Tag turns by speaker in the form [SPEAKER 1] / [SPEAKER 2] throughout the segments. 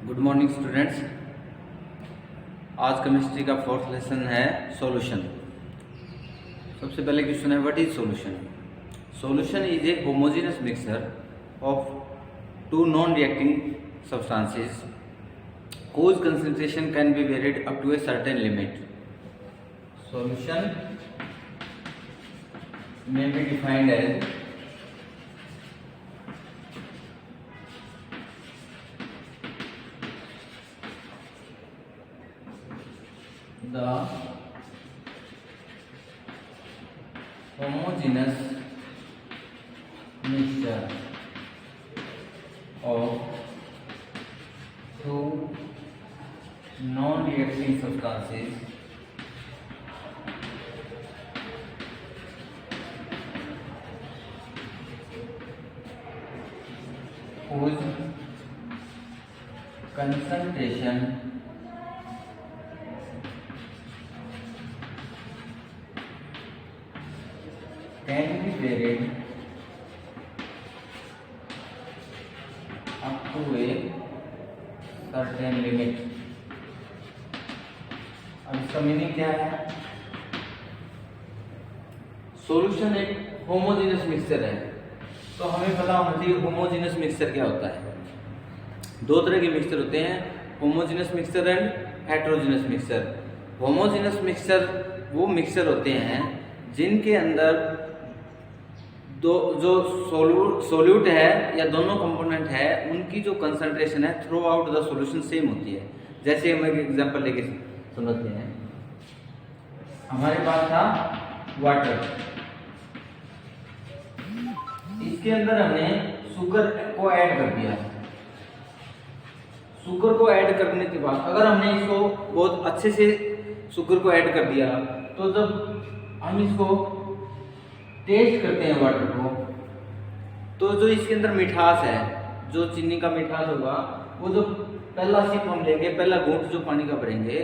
[SPEAKER 1] Good morning students. आज chemistry का fourth lesson है सॉल्यूशन। सबसे पहले क्वेश्चन है what is solution. Solution is a homogeneous mixture of two non reacting substances whose concentration can be varied up to a certain limit. Solution may be defined as the homogeneous mixture of two non-reacting substances whose concentration can be varied up to a certain limit. अब इसका meaning क्या है? Solution एक homogeneous mixture है, तो हमें पता होना चाहिए होमोजेनियस मिक्सचर क्या होता है। दो तरह के मिक्सचर होते हैं, homogeneous mixture and heterogeneous mixture. Homogeneous mixture वो मिक्सचर होते हैं जिनके अंदर दो जो सोल्यूट है या दोनों कंपोनेंट है उनकी जो कंसंट्रेशन है through out the solution same होती है। जैसे हम एक एग्जांपल लेके समझते हैं। हमारे पास था वाटर, इसके अंदर हमने शुगर को ऐड कर दिया। शुगर को ऐड करने के बाद अगर हमने इसको बहुत अच्छे से शुगर को ऐड कर दिया तो जब हम इसको टेस्ट करते हैं वाटर को, तो जो इसके अंदर मिठास है, जो चीनी का मिठास होगा, वो जो पहला सिप हम लेंगे, पहला घूंट जो पानी का भरेंगे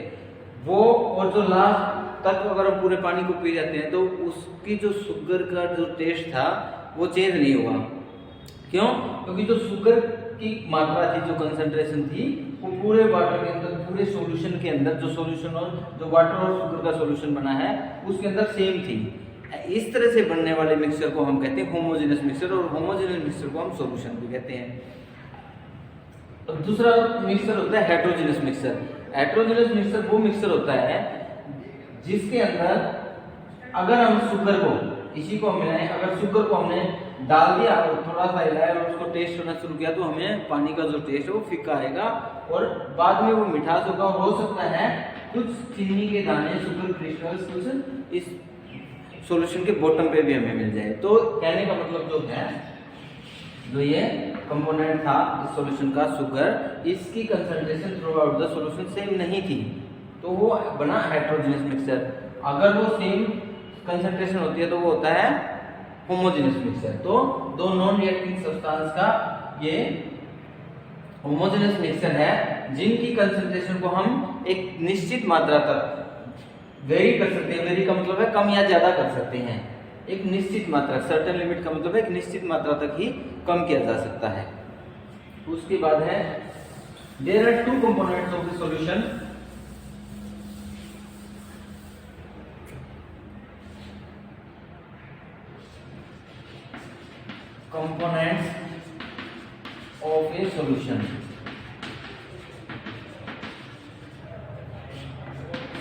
[SPEAKER 1] वो, और जो लास्ट तक अगर हम पूरे पानी को पी जाते हैं तो उसकी जो शुगर का जो टेस्ट था वो चेंज नहीं हुआ। क्यों? क्योंकि जो शुगर की मात्रा थी, जो कंसंट्रेशन थी, वो पूरे वाटर के अंदर, पूरे सॉल्यूशन के अंदर, जो सॉल्यूशन और जो वाटर और शुगर का सॉल्यूशन बना है उसके अंदर सेम थी। इस तरह से बनने वाले मिक्सचर को हम कहते हैं होमोजेनियस मिक्सचर, और होमोजेनियस मिक्सचर को हम सॉल्यूशन भी कहते हैं। तो दूसरा मिक्सचर होता है हेटेरोजेनियस मिक्सचर। हेटेरोजेनियस मिक्सचर वो मिक्सचर होता है जिसके अंदर अगर हम शुगर को, इसी को हम मिलाएं, अगर शुगर को हमने डाल दिया और थोड़ा सा हिलाया और उसको टेस्ट होना शुरू किया तो हमें पानी का जो टेस्ट है वो फीका आएगा और बाद में वो मिठास होगा। और हो सकता है कुछ चीनी के दाने, शुगर क्रिस्टल्स कुछ इस सॉल्यूशन के बॉटम पे भी हमें मिल जाए। तो कहने का मतलब जो है, जो ये कंपोनेंट था इस सॉल्यूशन का शुगर, इसकी concentration through out the solution same नहीं थी, तो वो बना हेटेरोजेनियस मिक्सचर। अगर वो सेम कंसंट्रेशन होती है तो वो होता है होमोजेनियस मिक्सचर। तो दो नॉन रिएक्टिंग सब्सटेंस का ये होमोजेनियस मिक्सचर है जिनकी कंसंट्रेशन को हम एक निश्चित मात्रा तक वेरी कर सकते हैं। वेरी का मतलब है कम या ज्यादा कर सकते हैं। एक निश्चित मात्रा, सर्टेन लिमिट का मतलब है एक निश्चित मात्रा तक ही कम किया जा सकता है। उसके बाद है there are two components of the solution. Components of a solution,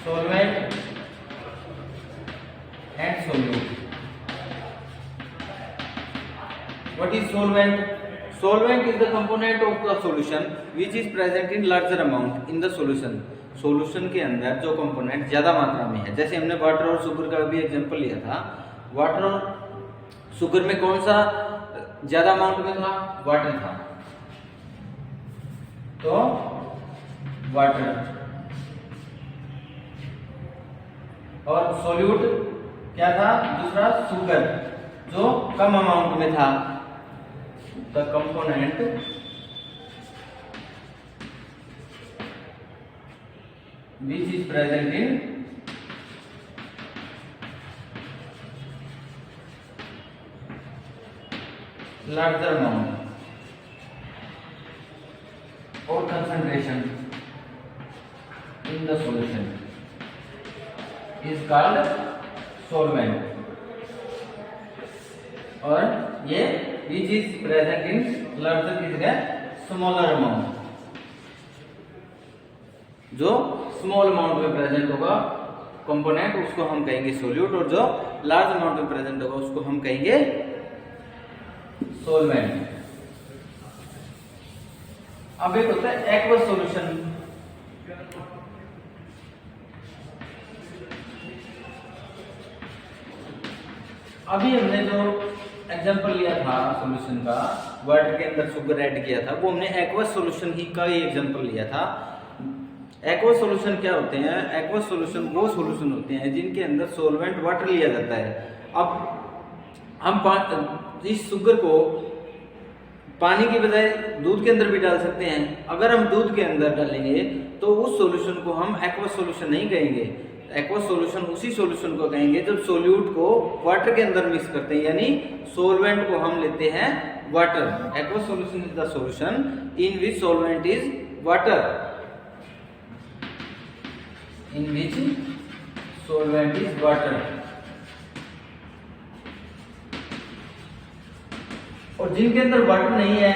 [SPEAKER 1] solvent and solute. What is solvent? Solvent is the component of the solution which is present in larger amount in the solution. Solution के अंदर जो component ज्यादा मात्रा में है, जैसे हमने water और शुगर का भी एग्जांपल लिया था। वाटर और शुगर में कौन सा ज्यादा अमाउंट में था? वाटर था, तो वाटर। और सॉल्यूट क्या था? दूसरा शुगर, जो कम अमाउंट में था। The component which is present in larger amount. or concentration in the solution is called solvent. और ये which is present in larger कितना smaller amount, जो स्मॉल अमाउंट में प्रेजेंट होगा कंपोनेंट उसको हम कहेंगे सोल्यूट, और जो लार्ज अमाउंट में प्रेजेंट होगा उसको हम कहेंगे सोलवेंट। अब एक होता है एक्वस सॉल्यूशन। अभी हमने जो एग्जांपल लिया था सॉल्यूशन का, वाटर के अंदर शुगर ऐड किया था, वो हमने एक्वस सॉल्यूशन ही का ही एग्जांपल लिया था। एक्वस सॉल्यूशन क्या होते हैं? एक्वस सॉल्यूशन वो सॉल्यूशन होते हैं जिनके अंदर सॉल्वेंट वाटर लिया जाता है। अब हम इस शुगर को पानी की बजाय दूध के अंदर भी डाल सकते हैं। अगर हम दूध के अंदर डालेंगे तो उस सॉल्यूशन को हम एक्वस सॉल्यूशन नहीं कहेंगे। एक्वस सॉल्यूशन उसी सॉल्यूशन को कहेंगे जब सोल्यूट को वाटर के अंदर मिक्स करते हैं, यानी सॉल्वेंट को हम लेते हैं water. Aqueous solution is the solution in which solvent is water, in which solvent is water। और जिनके अंदर वाटर नहीं है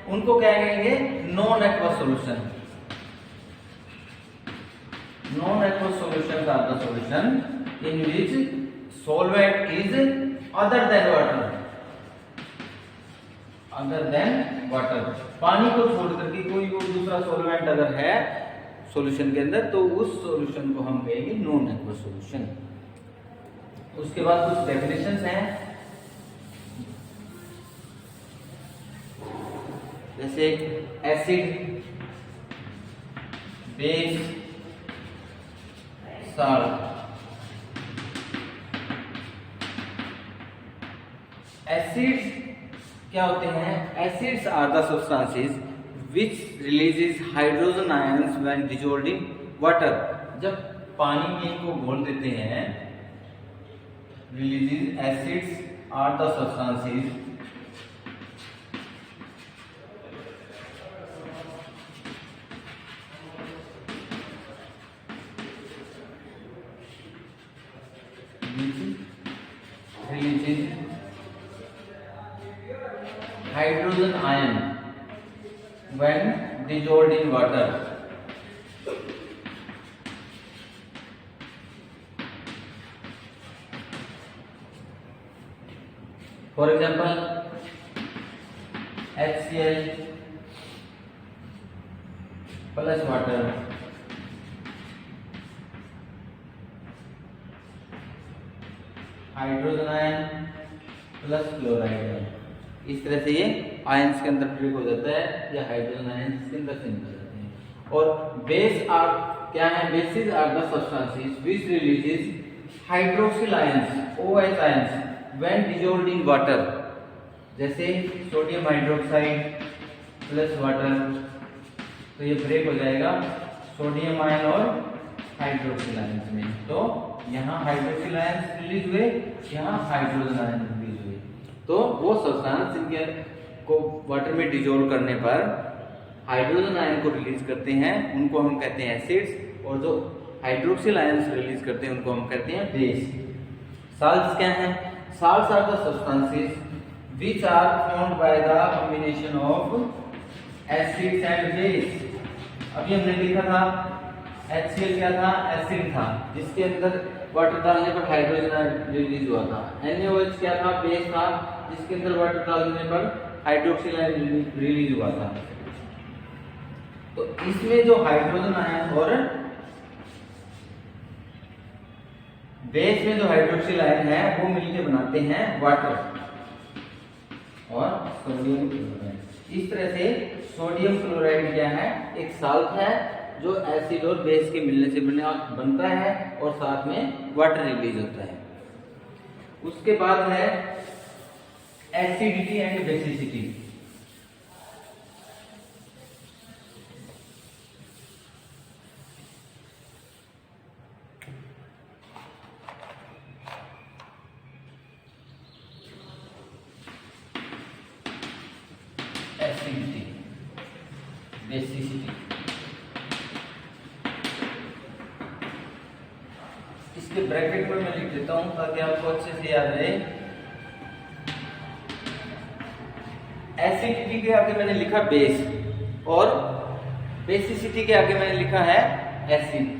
[SPEAKER 1] उनको क्या कहेंगे? Non aqueous solution. Non aqueous solution are the solution in which solvent is other than water, other than water। पानी को छोड़ करके कोई और दूसरा सॉल्वेंट अगर है सॉल्यूशन के अंदर तो उस सॉल्यूशन को हम कहेंगे नॉन एक्वस सॉल्यूशन। उसके बाद कुछ डेफिनेशंस हैं, जैसे एसिड, बेस, सॉल्ट। एसिड्स क्या होते हैं? Acids are the substances which releases hydrogen ions when dissolved in water। जब पानी में इनको घोल देते हैं, releases acids are the substances which releases hydrogen ion when dissolved in water। For example, HCl plus water, hydrogen ion plus chloride. इस तरह से ये आयंस के अंदर ब्रेक हो जाता है, या हाइड्रोजन आयंस के अंदर चेंज हो जाते हैं। और बेस आर क्या है? Bases are the substances which releases hydroxyl ions, OH ions when dissolved in water. जैसे सोडियम हाइड्रोक्साइड प्लस वाटर, तो ये ब्रेक हो जाएगा सोडियम आयन और हाइड्रोक्सिल आयंस में। तो यहाँ हाइड्रोक्सिल आयंस रिलीज हुए, यहाँ हाइड्रोजन आयन रिलीज हुए। तो वो सब्सटेंस इनके को वाटर में डिसॉल्व करने पर हाइड्रोजन आयन को रिलीज करते हैं, उनको हम कहते हैं एसिड्स, और जो हाइड्रोक्सिल आयंस रिलीज करते हैं उनको हम कहते हैं बेस। साल्ट्स क्या हैं? Salts are the substances which are formed by the combination of acids and base. अभी हमने देखा था HCl क्या था? एसिड था जिसके अंदर वाटर डालने पर हाइड्रोजन आयन रिलीज हुआ था। NaOH क्या था? बेस था जिसके अंदर वाटर डालने पर हाइड्रोक्सिल आयन रिलीज हुआ था। तो इसमें जो हाइड्रोजन आयन और बेस में जो हाइड्रोक्सिल आयन है वो मिलकर बनाते हैं वाटर और सोडियम क्लोराइड। इस तरह से सोडियम क्लोराइड क्या है? एक साल्ट है जो एसिड और बेस के मिलने से बनता है और साथ में वाटर रिलीज होता है। उसके बाद है acidity and basicity. Acidity basicity. इसके ब्रैकेट में मैं लिख देता हूं ताकि आपको अच्छे से याद रहे। एसिडिटी के आगे मैंने लिखा बेस और बेसिसिटी के आगे मैंने लिखा है एसिड।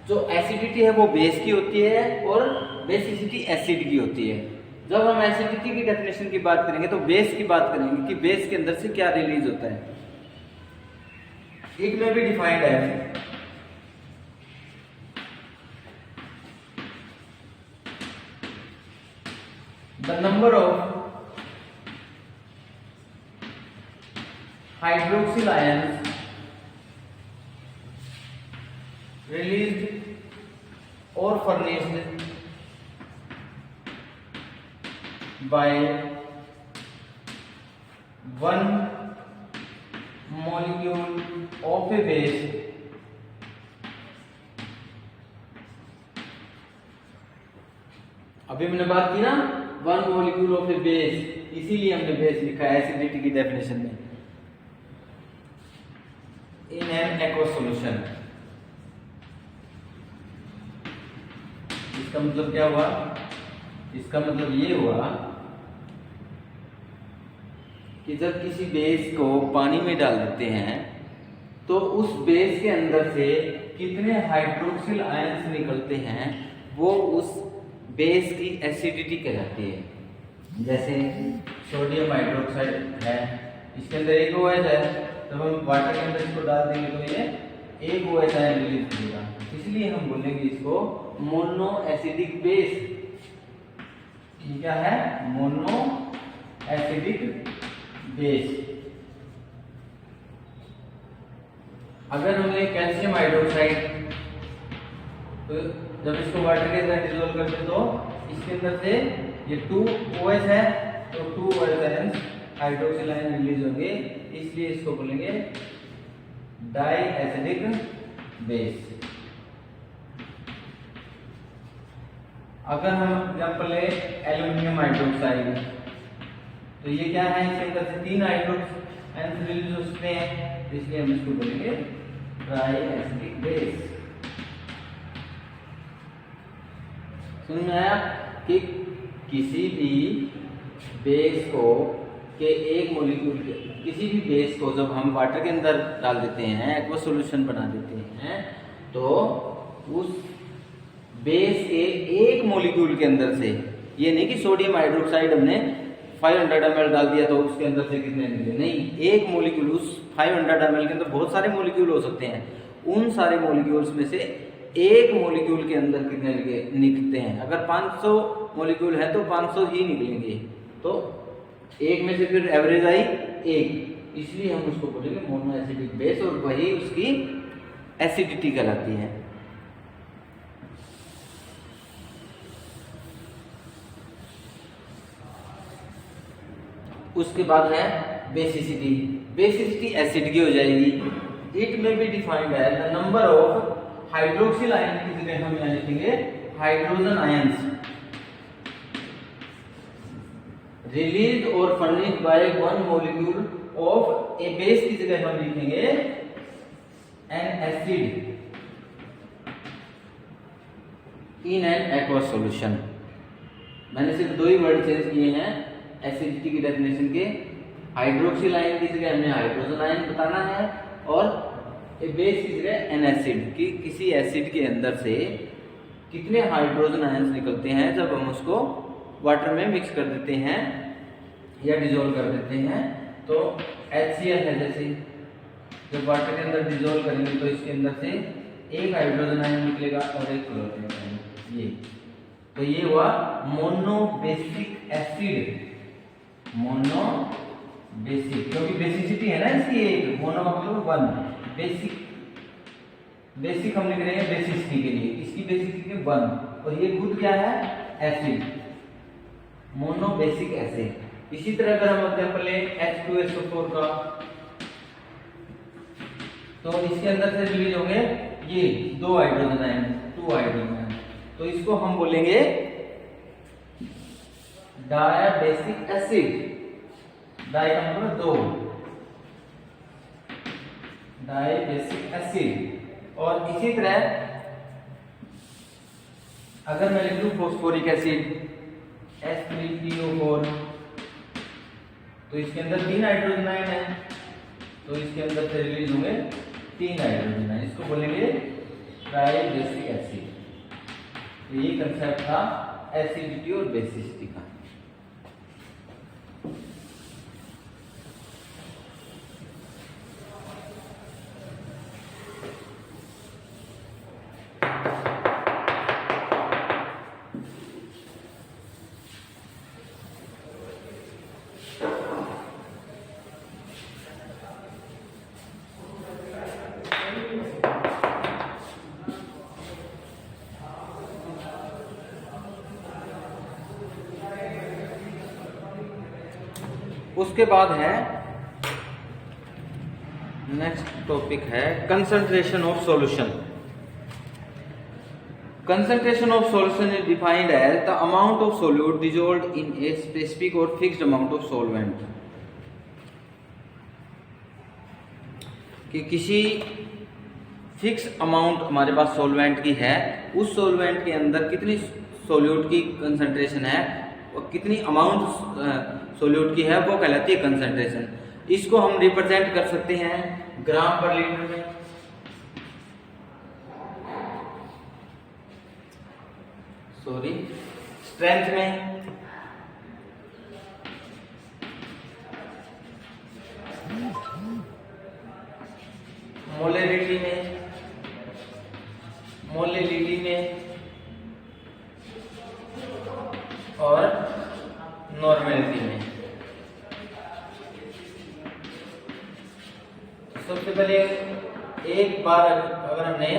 [SPEAKER 1] जो एसिडिटी है वो बेस की होती है और बेसिसिटी एसिड की होती है। जब हम एसिडिटी की डेफिनेशन की बात करेंगे तो बेस की बात करेंगे कि बेस के अंदर से क्या रिलीज होता है। इट में भी डिफाइंड है the number of hydroxyl ions released or furnished by one molecule of a base अभी मैंने बात की ना one molecule of A base, इसीलिए हमने बेस लिखा है एसिडिटी की डेफिनेशन में। इन एन एक्वस सॉल्यूशन, इसका मतलब क्या हुआ? इसका मतलब ये हुआ कि जब किसी बेस को पानी में डाल देते हैं तो उस बेस के अंदर से कितने हाइड्रोक्सिल आयंस निकलते हैं वो उस बेस की एसिडिटी कहलाती है। जैसे सोडियम हाइड्रोक्साइड है, इसके अंदर एक OH है, जब हम वाटर के अंदर इसको डाल देंगे तो ये एक OH आयन रिलीज करेगा, इसलिए हम बोलेंगे इसको मोनो एसिडिक बेस। ये क्या है? Mono acidic base. अगर हमने कैल्शियम हाइड्रोक्साइड, तो जब इसको वाटर के अंदर डिसॉल्व करते तो इसके अंदर से ये 2 OH है, तो 2 OH ion hydroxyl ion release होंगे, इसलिए इसको बोलेंगे डाई एसिडिक बेस। अगर हम एग्जांपल ले एल्युमिनियम हाइड्रोक्साइड, तो ये क्या है? इसके अंदर से 3 हाइड्रोक्स आयन रिलीज हो सकते हैं, तो इसलिए हम इसको बोलेंगे ड्राई एसिडिक बेस। समझ में आया कि किसी भी बेस को के एक मॉलिक्यूल के किसी भी बेस को जब हम वाटर के अंदर डाल देते हैं, एक्वस सॉल्यूशन बना देते हैं, तो उस बेस के एक मॉलिक्यूल के अंदर से, ये नहीं कि सोडियम हाइड्रोक्साइड हमने 500 ml डाल दिया तो उसके अंदर से कितने निकले, नहीं, एक मॉलिक्यूल, उस 500 ml के अंदर बहुत सारे मॉलिक्यूल हो सकते हैं, उन सारे मॉलिक्यूल्स में से एक मॉलिक्यूल के अंदर कितने निकलते हैं। अगर 500 मॉलिक्यूल है तो 500 ही निकलेंगे, तो एक में से फिर एवरेज आई एक, इसलिए हम उसको बोलेंगे मोनो एसिडिक बेस, और वही उसकी एसिडिटी कहलाती है। उसके बाद है बेसिसिटी। बेसिसिटी एसिड की हो जाएगी। इट में भी डिफाइंड है the number of hydroxyl ion की जगह हम यहाँ लिखेंगे हाइड्रोजन आयंस रिलीज और furnished by one molecule of A base की जगह हम लिखेंगे N acid in an aqueous solution. मैंने सिर्फ 2 ही वर्ड चेंज किए हैं एसिडिटी की डेफिनेशन के। हाइड्रोक्सिल आयन की जगह हमने हाइड्रोजन आयन बताना है, और ए बेस की जगह एन एसिड, कि किसी एसिड के अंदर से कितने हाइड्रोजन आयंस निकलते हैं जब हम उसको वाटर में मिक्स कर देते हैं या डिसॉल्व कर देते हैं। तो HCl है, जैसे जब वाटर के अंदर डिसॉल्व करेंगे तो इसके अंदर से एक हाइड्रोजन आयन निकलेगा और एक क्लोरीन आयन। ये तो ये हुआ mono basic acid. Mono basic, क्योंकि बेसिसिटी है ना इसकी एक, मोनो का मतलब 1, बेसिक, बेसिक हम लिख रहे हैं बेसिसिटी के लिए, इसकी बेसिसिटी के 1, और ये खुद क्या है? Acid, mono basic acid. इसी तरह अगर हम एग्जांपल लें H2SO4 का, तो इसके अंदर से रिलीज होंगे ये 2 हाइड्रोजन आयन, 2 हाइड्रोजन आयन, तो इसको हम बोलेंगे डायबेसिक एसिड। डाई का मतलब 2, डाइबेसिक एसिड। और इसी तरह अगर मैं लिख दूं फॉस्फोरिक एसिड H3PO4, तो इसके अंदर 3 हाइड्रोजन आयन है, तो इसके अंदर से रिलीज होंगे 3 हाइड्रोजन आयन, इसको बोलेंगे ट्राइबेसिक एसिड। तो ये कंसेप्ट था एसिडिटी और बेसिसिटी का। उसके बाद है नेक्स्ट टॉपिक है concentration of solution. Concentration of solution is defined as the amount of solute dissolved in a specific और फिक्स्ड अमाउंट ऑफ सॉल्वेंट। कि किसी फिक्स अमाउंट हमारे पास सॉल्वेंट की है, उस सॉल्वेंट के अंदर कितनी सोल्यूट की कंसंट्रेशन है और कितनी अमाउंट सोल्यूट की है, वो कहलाती है कंसंट्रेशन। इसको हम रिप्रेजेंट कर सकते हैं ग्राम पर लीटर में, स्ट्रेंथ में, मोलरिटी में और नॉर्मेलिटी में। सबसे पहले एक बार अगर हमने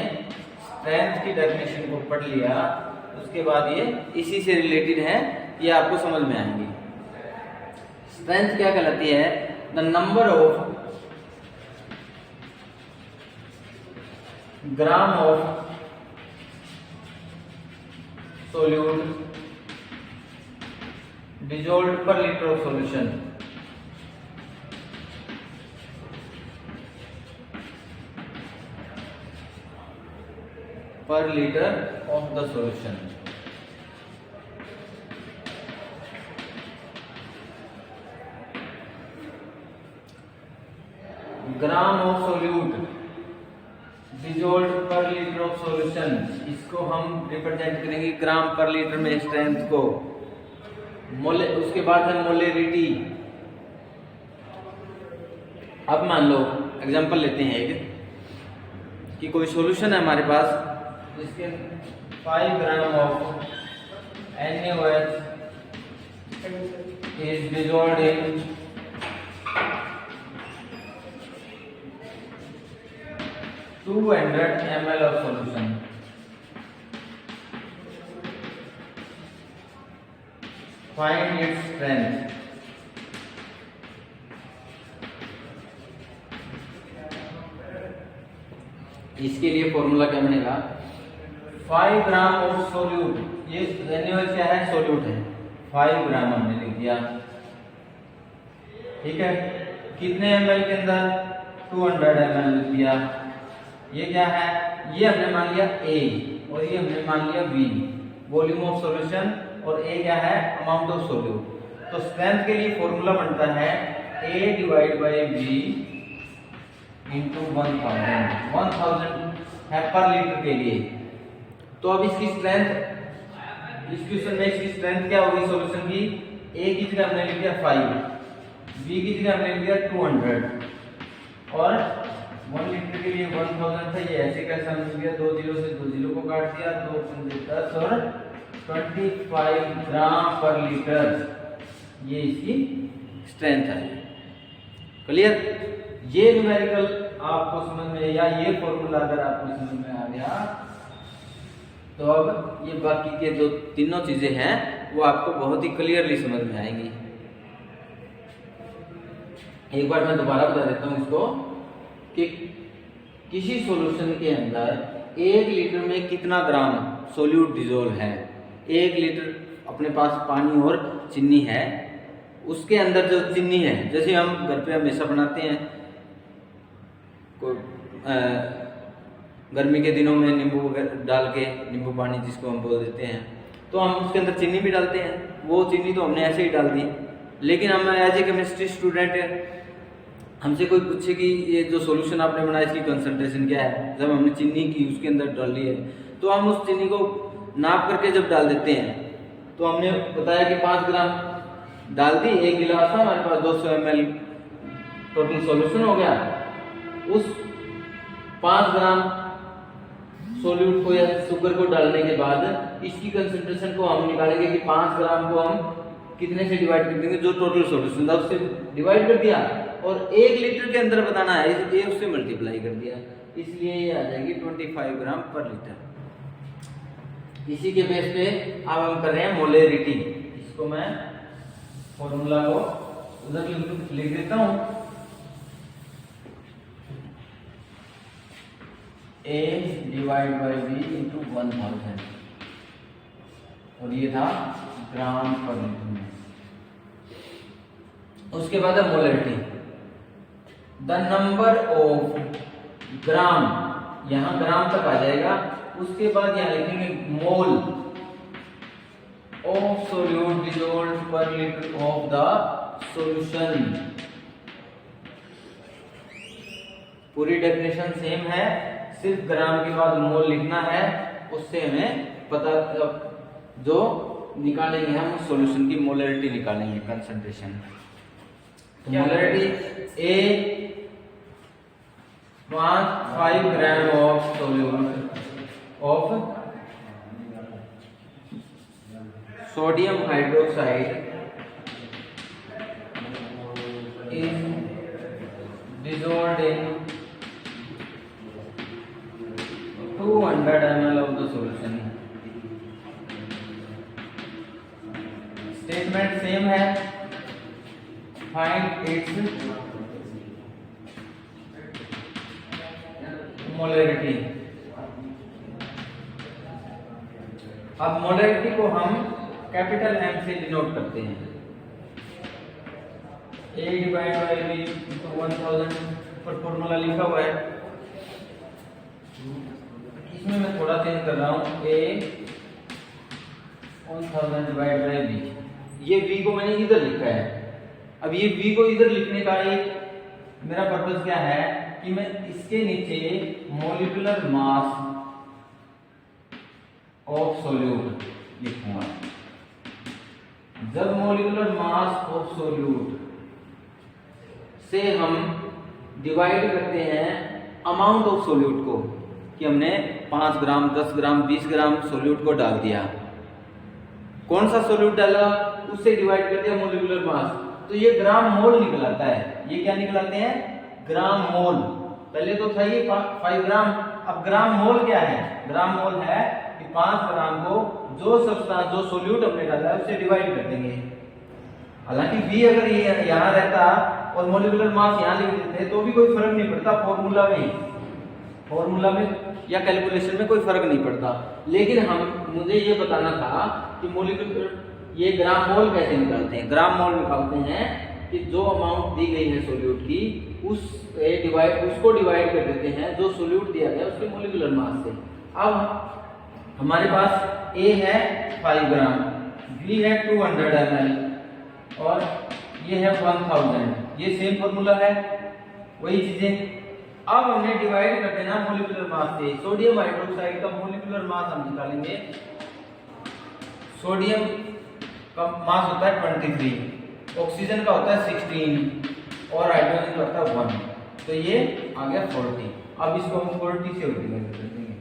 [SPEAKER 1] स्ट्रेंथ की डेफिनेशन को पढ़ लिया, उसके बाद ये इसी से रिलेटेड है, ये आपको समझ में आएंगे। स्ट्रेंथ क्या कहलाती है? The number of gram of solute dissolved per liter of solution। per liter of the solution। Gram of solute dissolved per liter of solution, इसको हम रिप्रेजेंट करेंगे ग्राम पर लीटर में स्ट्रेंथ को। उसके बाद है मोलरिटी। अब मान लो एग्जांपल लेते हैं एक कि कोई सॉल्यूशन है हमारे पास जिसके 5 gram of NaOH is dissolved in 200 ml of solution। Find its strength। इसके लिए फॉर्मूला क्या बनेगा? 5 ग्राम ऑफ सोल्यूट, ये NaOH क्या है? सोल्यूट है। 5 ग्राम हमने लिख दिया, ठीक है। कितने ml के अंदर? 200 ml लिख दिया। ये क्या है? ये हमने मान लिया A और ये हमने मान लिया B, वॉल्यूम ऑफ सॉल्यूशन, और A क्या है? Amount of solute. तो स्ट्रेंथ के लिए फॉर्मूला बनता है A divide by B into 1000 है पर लीटर के लिए। तो अब इसकी स्ट्रेंथ, इस क्वेश्चन में इसकी स्ट्रेंथ क्या होगी सॉल्यूशन की? A की जगह हमने लिख दिया 5, B की जगह हमने लिख दिया 200 और 1 लीटर के लिए 1000 था। ये ऐसे कैसे हमने लिया? 2 जीरो से 2 जीरो को काट दिया, 2 पंजे 10 और 25 ग्राम पर लीटर, ये इसकी स्ट्रेंथ है। क्लियर? ये न्यूमेरिकल आपको समझ में, या ये फॉर्मूला अगर आपको समझ में आ गया, तो अब ये बाकी के जो तीनों चीजें हैं वो आपको बहुत ही क्लियरली समझ में आएंगी। एक बार मैं दोबारा बता देता हूँ इसको कि किसी सॉल्यूशन के अंदर 1 लीटर में कितना ग्राम सोल्यूट डिसॉल्व है। 1 लीटर अपने पास पानी और चीनी है, उसके अंदर जो चीनी है, जैसे हम घर पे हमेशा बनाते हैं, कोई गर्मी के दिनों में नींबू वगैरह डाल के, नींबू पानी जिसको हम बोल देते हैं, तो हम उसके अंदर चीनी भी डालते हैं। वो चीनी तो हमने ऐसे ही डाल दी। लेकिन हम एज ए केमिस्ट्री स्टूडेंट हमसे कोई पूछे कि ये जो सॉल्यूशन आपने बनाया इसकी कंसंट्रेशन क्या है, जब हमने चीनी की उसके अंदर डाली है, तो हम उस चीनी को नाप करके जब डाल देते हैं, तो हमने बताया कि 5 ग्राम डाल दी, 1 गिलास था हमारे पास, 200 ml टोटल सॉल्यूशन हो गया। उस 5 ग्राम सोल्यूट को या शुगर को डालने के बाद इसकी कंसंट्रेशन को हम निकालेंगे कि 5 ग्राम को हम कितने से डिवाइड कर देंगे, जो टोटल सॉल्यूशन था उससे डिवाइड कर दिया, और 1 लीटर के अंदर बताना है, ये उससे मल्टीप्लाई कर दिया, इसलिए ये आ जाएगी 25 ग्राम पर लीटर। इसी के बेस पे अब हम कर रहे हैं मोलेरिटी। इसको मैं फॉर्मूला को उधर लिख देता हूं, A divide by B into 1000, और ये था ग्राम पर लीटर में। उसके बाद है मोलेरिटी, द नंबर ऑफ ग्राम, यहां ग्राम तक आ जाएगा। उसके बाद यहां लिखेंगे mole of solute dissolved per litre of the solution. पूरी डेफिनेशन सेम है, सिर्फ ग्राम के बाद मोल लिखना है, उससे हमें पता जो निकालेंगे हम उस सॉल्यूशन की मोलरिटी निकालेंगे, concentration. Molarity A 5 gram of solute of sodium hydroxide is dissolved in 200 ml of the solution। Statement same है, फाइंड इट्स मोलरिटी। अब मोलरिटी को हम कैपिटल M से डिनोट करते हैं, A divide by B into 1000 पर formula लिखा हुआ है। इसमें मैं थोड़ा चेंज कर रहा हूँ, A 1000 डिवाइड बाई B, ये V को मैंने इधर लिखा है। अब ये V को इधर लिखने का एक मेरा पर्पस क्या है कि मैं इसके नीचे मॉलिक्यूलर मास ऑफ सोल्यूट लिखूंगा। जब मॉलिक्यूलर मास ऑफ सोल्यूट से हम डिवाइड करते हैं अमाउंट ऑफ सोल्यूट को, कि हमने 5 ग्राम 10 ग्राम 20 ग्राम सोल्यूट को डाल दिया, कौन सा सोल्यूट डाला उससे डिवाइड कर दिया मॉलिक्यूलर मास, तो ये ग्राम मोल निकलाता है। ये क्या निकलाते हैं, ग्राम मोल। पहले तो था ये 5 ग्राम, अब ग्राम मोल क्या है, ग्राम मोल है कि 5 ग्राम को जो सब्सटेंस जो सोल्यूट हमने डाला है उससे डिवाइड कर देंगे। हालांकि V अगर ये यहाँ रहता और मॉलिक्यूलर मास यहाँ लिख देते तो भी कोई फर्क नहीं पड़ता, फॉर्मूला में या कैलकुलेशन में कोई फर्क नहीं पड़ता। लेकिन मुझे ये बताना था कि मॉलिक्यूलर ये ग्राम मोल कैसे निकालते हैं। ग्राम मोल निकालते हैं कि जो अमाउंट दी गई है सोल्यूट की उसको डिवाइड कर देते हैं जो सोल्यूट दिया गया उसके मॉलिक्यूलर मास से। अब हमारे पास A है 5 ग्राम, B है 200 ml और ये है 1000, ये सेम फॉर्मूला है, वही चीजें। अब हमने डिवाइड कर देना मॉलिक्यूलर मास से। सोडियम हाइड्रोक्साइड का मॉलिक्यूलर मास हम निकालेंगे, सोडियम का मास होता है 23, ऑक्सीजन का होता है 16 और हाइड्रोजन का होता है 1, तो ये आ गया 40। अब इसको हम 40 से मल्टीप्लाई कर देंगे,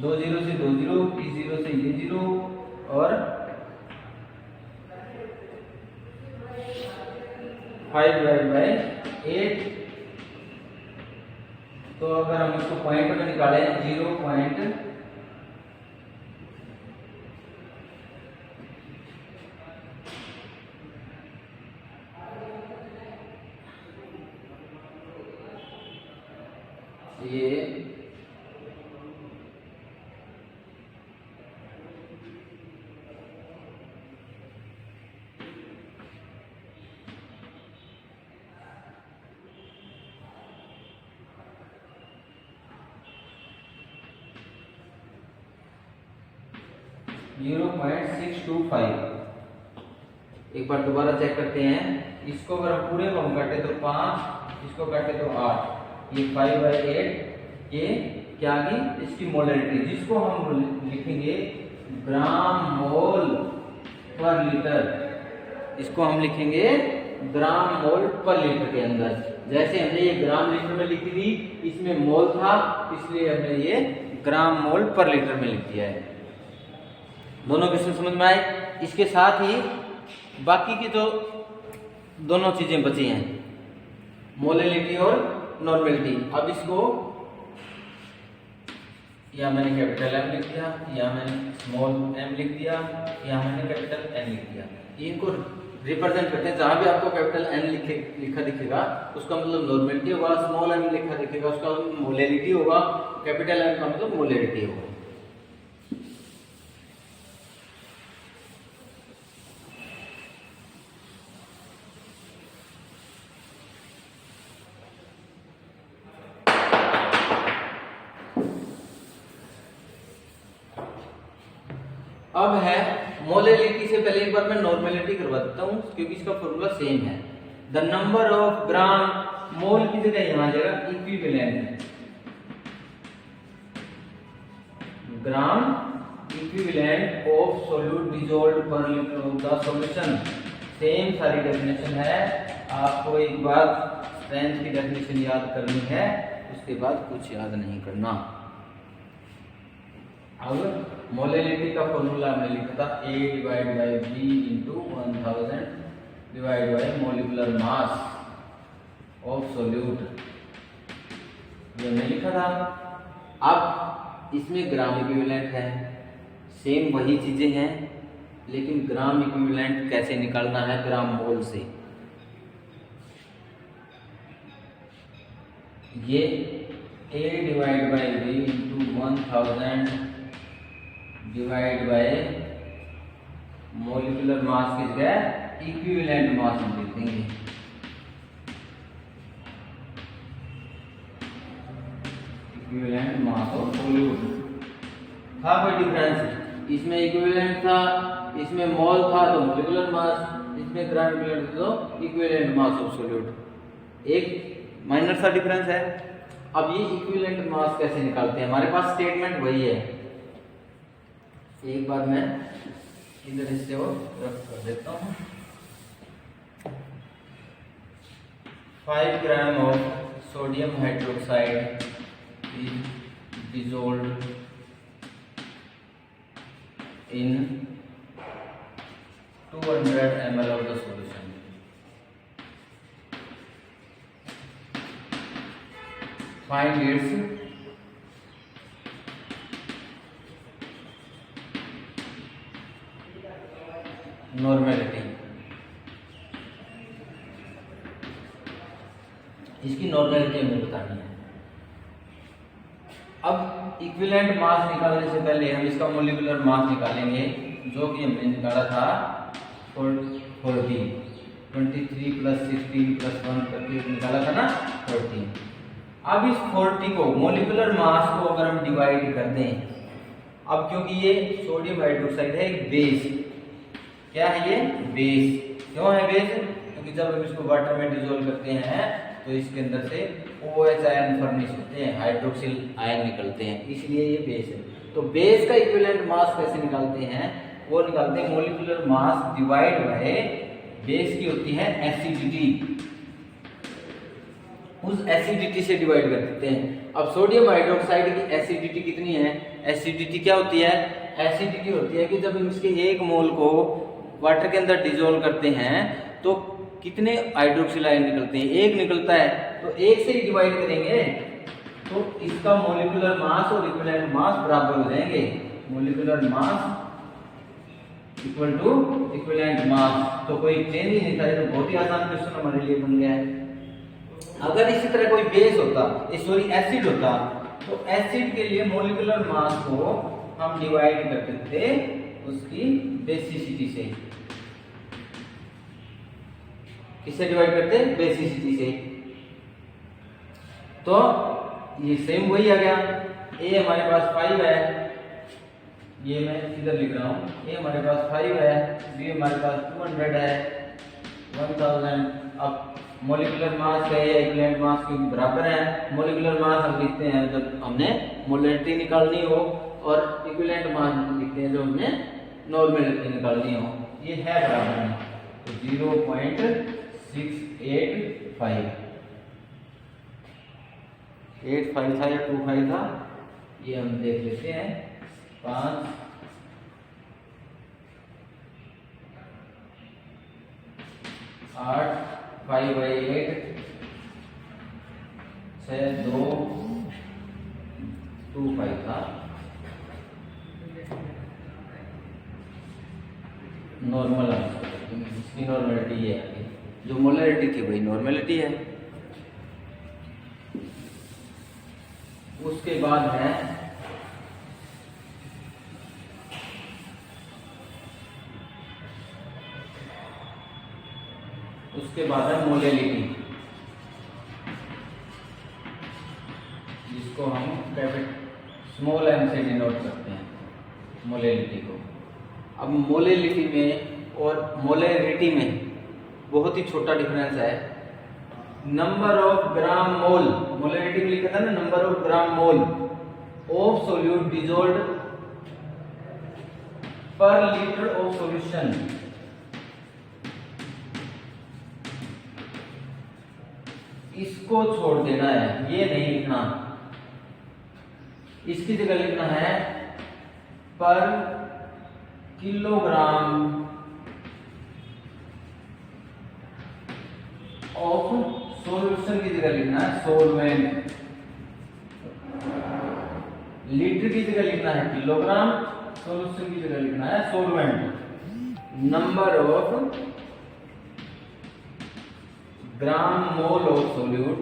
[SPEAKER 1] 2 0 से 2 0, 0 से ये 0 और 5 डिवाइड बाई 8। तो अगर हम इसको पॉइंट में निकालें 0. ये 0.625। एक बार दोबारा चेक करते हैं। इसको अगर हम पूरे को हम काटे तो 5, इसको काटे तो 8, ये 5/8। ये क्या आ गई? इसकी मोलरिटी, जिसको हम लिखेंगे ग्राम मोल पर लीटर। इसको हम लिखेंगे ग्राम मोल पर लीटर के अंदर। जैसे हमने ये ग्राम लीटर में लिखी थी, इसमें मोल था, इसलिए हमने ये ग्राम मोल पर लीटर में लिख दिया है। दोनों क्वेश्चन समझ में आए? इसके साथ ही बाकी की जो दोनों चीजें बची हैं, मोलैलिटी और नॉर्मेलिटी। अब इसको या मैंने कैपिटल M लिख दिया, या मैंने स्मॉल m लिख दिया, या मैंने कैपिटल N लिख दिया। इनको रिप्रेजेंट करते हैं। जहां भी आपको कैपिटल N लिखा दिखेगा उसका मतलब नॉर्मेलिटी होगा, स्मॉल m लिखा दिखेगा उसका मतलब मोलैलिटी होगा, कैपिटल M का मतलब मोलैलिटी होगा। अब है मोलैलिटी से पहले एक बार मैं नॉर्मेलिटी करवा देता हूं, क्योंकि इसका फॉर्मूला सेम है। The number of gram, mole की जगह यहां आ जाएगा equivalent, gram equivalent of solute dissolved per litre of the solution. Same सारी डेफिनेशन है। आपको एक बार स्ट्रेंथ की डेफिनेशन याद करनी है, उसके बाद कुछ याद नहीं करना। अब मोलैलिटी का फॉर्मूला हमने लिखा था A/B × 1000 divide by molecular mass of solute, ये हमने लिखा था। अब इसमें ग्राम इक्विवेलेंट है, सेम वही चीजें हैं, लेकिन ग्राम इक्विवेलेंट कैसे निकालना है? ग्राम मोल से। ये A/B × 1000 divide by molecular mass की जगह इक्विवेलेंट मास हम लिख देंगे। Equivalent mass of solute. था कोई डिफरेंस? इसमें इक्विवेलेंट था, इसमें मोल था तो मोलिकुलर मास, इसमें ग्राम इक्विवेलेंट तो इक्विवेलेंट मास ऑफ सोल्यूट। एक माइनर सा डिफरेंस है। अब ये इक्विवेलेंट मास कैसे निकालते हैं? हमारे पास स्टेटमेंट वही है। एक बार मैं इधर इससे वो रख कर देता हूँ। 5 gram of sodium hydroxide is dissolved in 200 ml of the solution. Find its normality. इसकी नॉर्मेलिटी हमें बतानी है। अब इक्विवेलेंट मास निकालने से पहले हम इसका मोलिकुलर मास निकालेंगे, जो कि हमने निकाला था 40, 23 + 16 + 1 करके निकाला था ना 40। अब इस 40 को, मोलिकुलर मास को अगर हम डिवाइड कर दें, अब क्योंकि ये सोडियम हाइड्रोक्साइड है एक बेस, क्या है ये? बेस। क्यों है बेस? क्योंकि जब हम इसको वाटर में डिसॉल्व करते हैं तो इसके अंदर से OH आयन फर्निश होते हैं, हाइड्रोक्सिल आयन निकलते हैं, इसलिए ये बेस है। तो बेस का इक्विवेलेंट मास कैसे निकालते हैं? वो निकालते हैं molecular mass divide by base की होती है एसिडिटी, उस एसिडिटी से डिवाइड कर देते हैं। अब सोडियम हाइड्रोक्साइड की एसिडिटी कितनी है? एसिडिटी क्या होती है? एसिडिटी होती है कि जब हम इसके 1 मोल को वाटर के अंदर डिसॉल्व करते हैं तो कितने हाइड्रोक्सिल आयन निकलते हैं? 1 निकलता है, तो 1 से ही डिवाइड करेंगे तो इसका मोलिकुलर मास और इक्विवेलेंट मास बराबर हो जाएंगे। Molecular mass equal to equivalent mass. तो कोई चेंज ही नहीं था, ये तो बहुत ही आसान क्वेश्चन हमारे लिए बन गया है। अगर इसी तरह कोई बेस होता, सॉरी एसिड होता, तो एसिड के लिए मोलिकुलर मास को हम डिवाइड कर देते उसकी बेसिसिटी से। किससे डिवाइड करते? बेसिसिटी से। तो ये सेम वही आ गया। ए हमारे पास 5 है, ये मैं इधर लिख रहा हूँ, ये हमारे पास 5 है, बी हमारे पास 200 है, 1000। अब मोलिकुलर मास है या इक्विवेलेंट मास के बराबर है। मोलिकुलर मास हम लिखते हैं जब हमने मोलरिटी निकालनी हो, और इक्विवेलेंट मास लिखते हैं जो हमने नॉर्मलिटी निकालनी हो। ये है बराबर है, तो 0.685 85 था या 25 था, ये हम देख लेते हैं। 5 8 5/8 6 2 25 था। नॉर्मल इसकी नॉर्मलिटी है, जो मोलरिटी थी वही नॉर्मलिटी है। उसके बाद है मोलैलिटी, जिसको हम स्मॉल m से डिनोट करते हैं मोलैलिटी को। अब मोलैलिटी में और मोलरिटी में बहुत ही छोटा डिफरेंस है। Number of gram mole, molarity में लिखा था ना, number of gram mole of solute dissolved per litre of solution. इसको छोड़ देना है, ये नहीं लिखना। इसकी जगह लिखना है पर किलोग्राम ऑफ सॉल्यूशन की जगह लिखना है सॉल्वेंट। लीटर की जगह लिखना है किलोग्राम, सॉल्यूशन की जगह लिखना है solvent. Number of gram mole of solute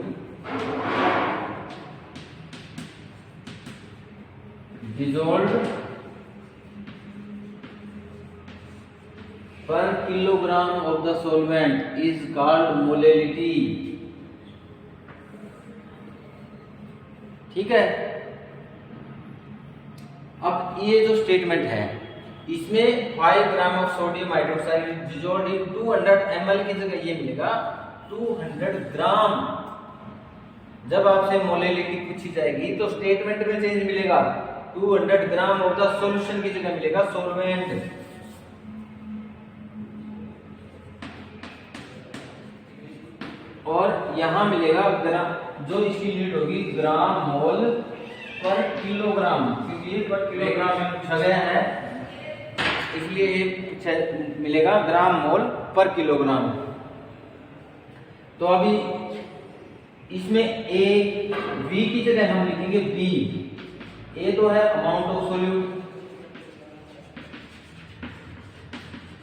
[SPEAKER 1] dissolved per kilogram of the solvent is called molality। ठीक है। अब ये जो स्टेटमेंट है, इसमें 5 gram of sodium hydroxide dissolved in 200 ml की जगह ये मिलेगा 200 ग्राम। जब आपसे मोलैलिटी पूछी जाएगी तो स्टेटमेंट में चेंज मिलेगा, 200 ग्राम ऑफ द सॉल्यूशन की जगह मिलेगा सॉल्वेंट। और यहां मिलेगा ग्राम, जो इसकी यूनिट होगी ग्राम मोल पर किलोग्राम, क्योंकि ये पर किलोग्राम में पूछा गया है, इसलिए ये मिलेगा ग्राम मोल पर किलोग्राम। तो अभी इसमें ए वी की जगह हम लिखेंगे बी। ए तो है अमाउंट ऑफ सोल्यूट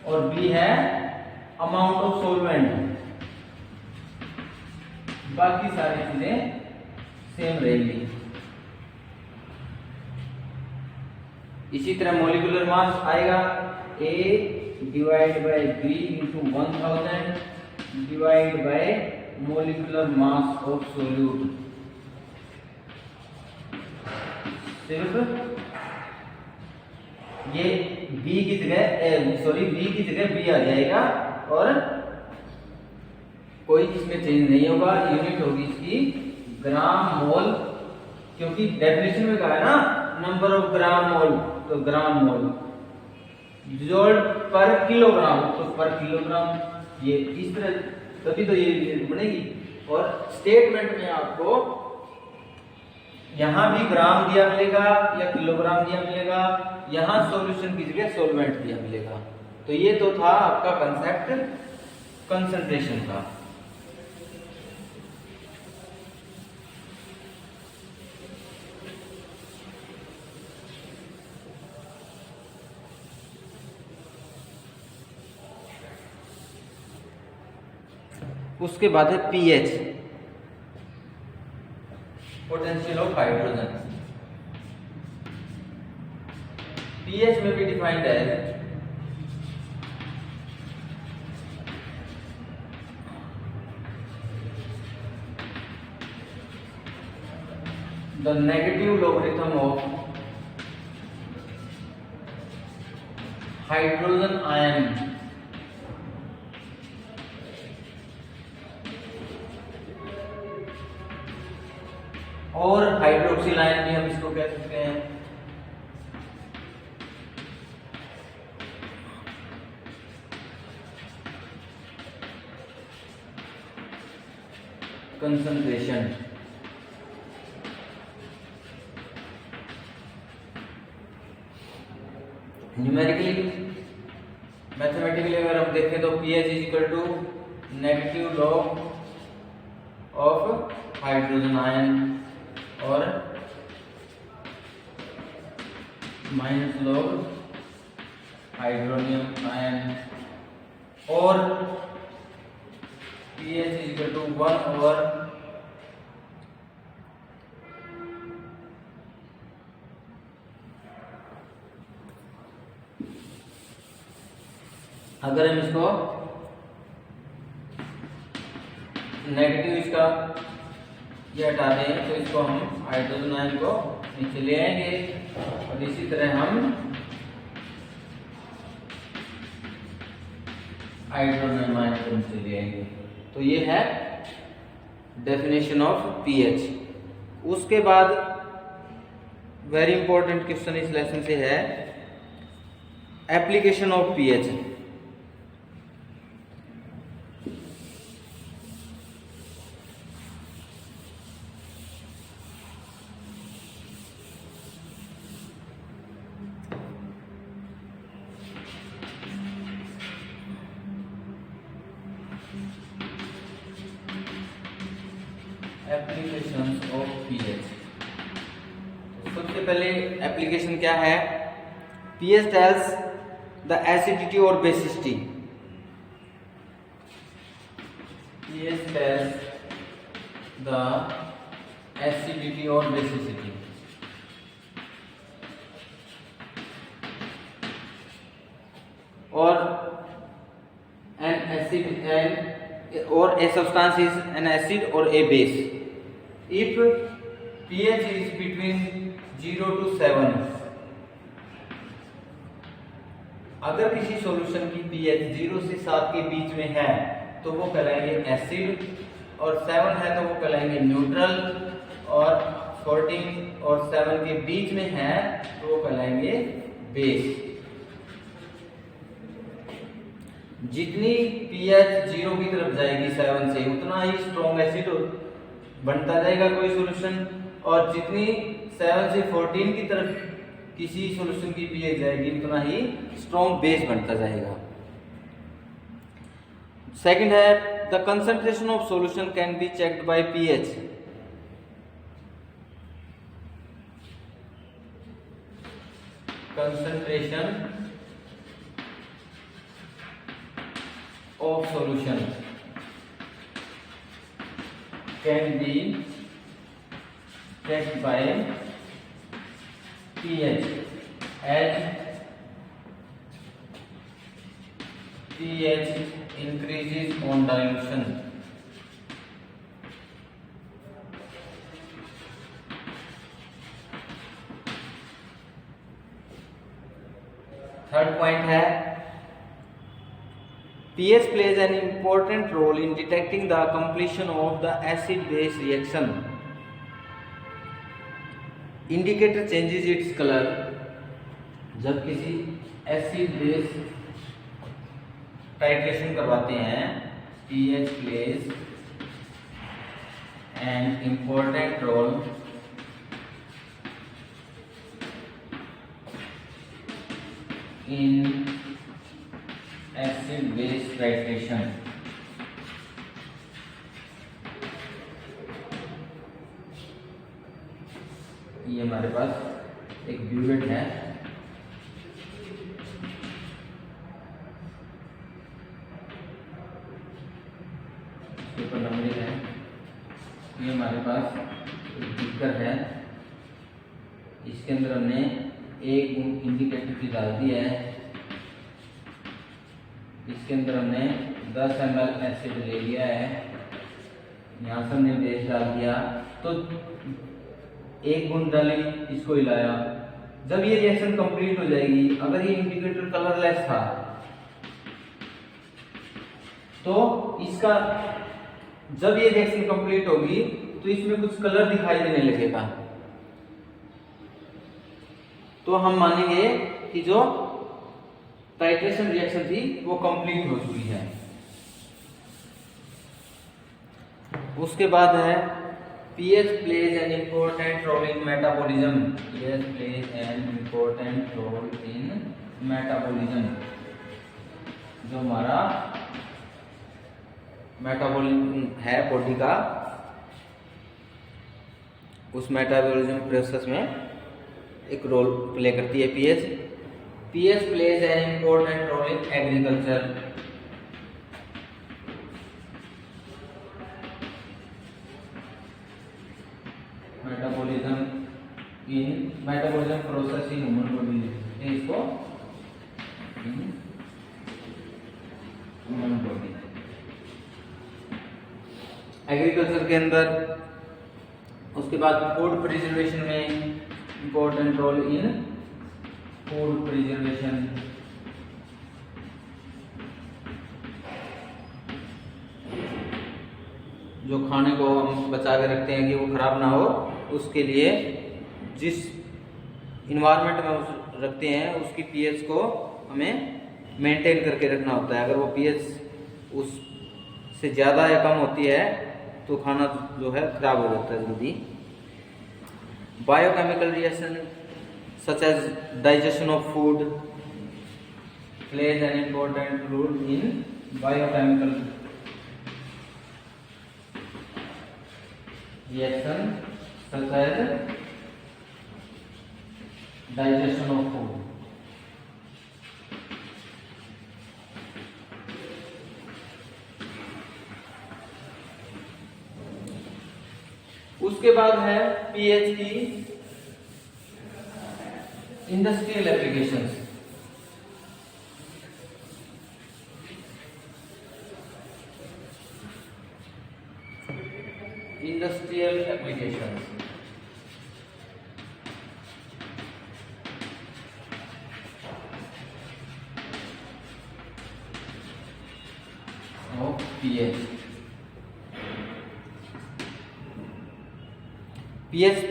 [SPEAKER 1] और बी है अमाउंट ऑफ सॉल्वेंट। बाकी सारी चीजें सेम रहेगी। इसी तरह मोलिकुलर मास आएगा A divide by B into 1000 divide by molecular mass of solute. सिर्फ ये B की जगह B की जगह B आ जाएगा और कोई इसमें चेंज नहीं होगा। यूनिट होगी इसकी ग्राम मोल, क्योंकि डेफिनेशन में कहा है ना नंबर ऑफ ग्राम मोल, तो ग्राम मोल डिसॉल्व्ड पर किलोग्राम, तो पर किलोग्राम। ये इस तरह तभी तो ये बनेगी। और स्टेटमेंट में आपको यहां भी ग्राम दिया मिलेगा या किलोग्राम दिया मिलेगा, यहां सॉल्यूशन की जगह सॉल्वेंट दिया मिलेगा। तो ये तो था आपका कंसेप्ट कंसंट्रेशन का। उसके बाद है pH, potential of hydrogen. PH में भी डिफाइंड है the negative logarithm of hydrogen ion और हाइड्रोक्सिल आयन भी हम इसको कह सकते हैं। कंसंट्रेशन न्यूमेरिकली मैथमेटिकली अगर हम देखें तो pH is equal to negative log of hydrogen ion और माइनस लॉग हाइड्रोनियम आयन और pH is equal to 1 over अगर हम इसको नेगेटिव इसका ये हटा दें तो इसको हम हाइड्रोजन आयन को नीचे ले आएंगे और इसी तरह हम हाइड्रोनियम आयन को नीचे ले आएंगे। तो ये है डेफिनेशन ऑफ पीएच। उसके बाद वेरी इंपॉर्टेंट क्वेश्चन इस लेसन से है application of pH. Applications of pH. सबसे पहले एप्लीकेशन क्या है? पीएच टेल्स द एसिडिटी और basicity. PH tells the acidity और बेसिसिटी। और an acid or a substance is an acid or a base if pH is between 0 to 7। अगर किसी solution की pH 0 से 7 के बीच में है तो वो कहलाएंगे एसिड, और 7 है तो वो कहलाएंगे न्यूट्रल, और 14 और 7 के बीच में है तो वो कहलाएंगे बेस। जितनी pH 0 की तरफ जाएगी 7 से उतना ही स्ट्रॉन्ग एसिड बनता जाएगा कोई सॉल्यूशन, और जितनी 7 से 14 की तरफ किसी सॉल्यूशन की pH जाएगी उतना ही स्ट्रॉन्ग बेस बनता जाएगा। सेकंड है the concentration of solution can be checked by pH। Concentration of solution can be checked by pH as pH increases on dilution। Third point है pH plays an important role in detecting the completion of the acid-base reaction. Indicator changes its color। जब किसी acid-base titration करवाते हैं pH plays an important role in acid base titration। ये हमारे पास एक burette है, इसके ऊपर नंबरिंग है। ये हमारे पास एक बीकर है, इसके अंदर हमने एक इंडिकेटर की डाल दिया है, इसके अंदर हमने 10 ml एसिड ले लिया है, यहाँ से हमने बेस डाल दिया तो एक बूंद डाली, इसको हिलाया, जब ये रिएक्शन कंप्लीट हो जाएगी, अगर ये इंडिकेटर कलरलेस था तो इसका जब ये रिएक्शन कंप्लीट होगी तो इसमें कुछ कलर दिखाई देने लगेगा, तो हम मानेंगे कि जो टाइट्रेशन रिएक्शन थी वो कंप्लीट हो चुकी है। उसके बाद है pH plays an important role in metabolism. pH plays an important role in metabolism. जो हमारा मेटाबॉलिज्म है बॉडी का, उस मेटाबॉलिज्म प्रोसेस में एक रोल प्ले करती है pH। pH plays an important role in agriculture. Metabolism process in human body, इसको ह्यूमन बॉडी। एग्रीकल्चर के अंदर, उसके बाद फूड प्रिजर्वेशन में important role in food preservation. जो खाने को हम बचा के रखते हैं कि वो खराब ना हो, उसके लिए जिस इन्वायरमेंट में उस रखते हैं उसकी पीएच को हमें मेंटेन करके रखना होता है। अगर वो पीएच उससे ज़्यादा या कम होती है तो खाना जो है खराब हो जाता है जल्दी। Biochemical reaction such as digestion of food plays an important role in biochemical reaction such as digestion of food। उसके बाद है पीएच की industrial applications. Industrial applications of pH. pH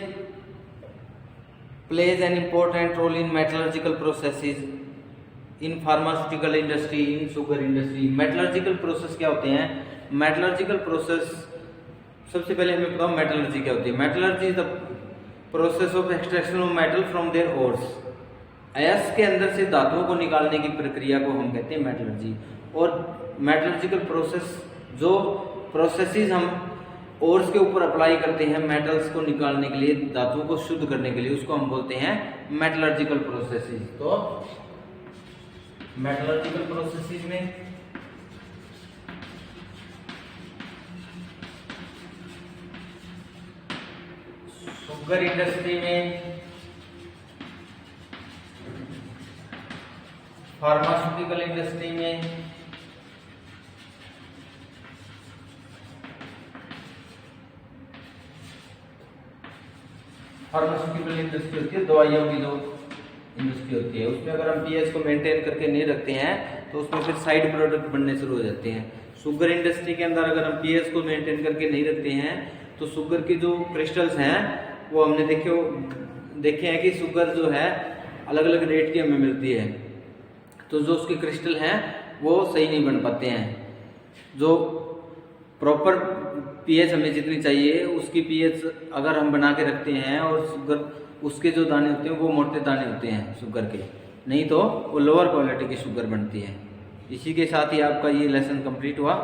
[SPEAKER 1] plays an important role in metallurgical processes, in pharmaceutical industry, in sugar industry। metallurgical process क्या होते हैं? metallurgical process सबसे पहले हमें बताओ मेटलर्जी क्या होती है। Metallurgy is the process of extraction of metal from their ores. अयस्क के अंदर से धातुओं को निकालने की प्रक्रिया को हम कहते हैं मेटलर्जी। और मेटलर्जिकल प्रोसेस, जो प्रोसेसेस हम ओर्स के ऊपर अप्लाई करते हैं मेटल्स को निकालने के लिए, धातुओं को शुद्ध करने के लिए, उसको हम बोलते हैं मेटलर्जिकल प्रोसेसेस। तो मेटलर्जिकल प्रोसेसेस में शुगर इंडस्ट्री में, फार्मास्यूटिकल इंडस्ट्री में, फार्मास्यूटिकल इंडस्ट्री होती है दवाइयों की जो इंडस्ट्री होती है, उसमें अगर हम पीएच को मेंटेन करके नहीं रखते हैं तो उसमें फिर साइड प्रोडक्ट बनने शुरू हो जाते हैं। शुगर इंडस्ट्री के अंदर अगर हम पीएच को मेंटेन करके नहीं रखते हैं तो शुगर की जो क्रिस्टल्स हैं वो हमने देखे हैं कि शुगर जो है अलग अलग रेट की हमें मिलती है, तो जो उसके क्रिस्टल हैं वो सही नहीं बन पाते हैं। जो प्रॉपर पीएच हमें जितनी चाहिए उसकी पीएच अगर हम बना के रखते हैं, और शुगर उसके जो दाने होते हैं वो मोटे दाने होते हैं शुगर के, नहीं तो वो लोअर क्वालिटी की शुगर बनती है। इसी के साथ ही आपका ये लेसन कंप्लीट हुआ।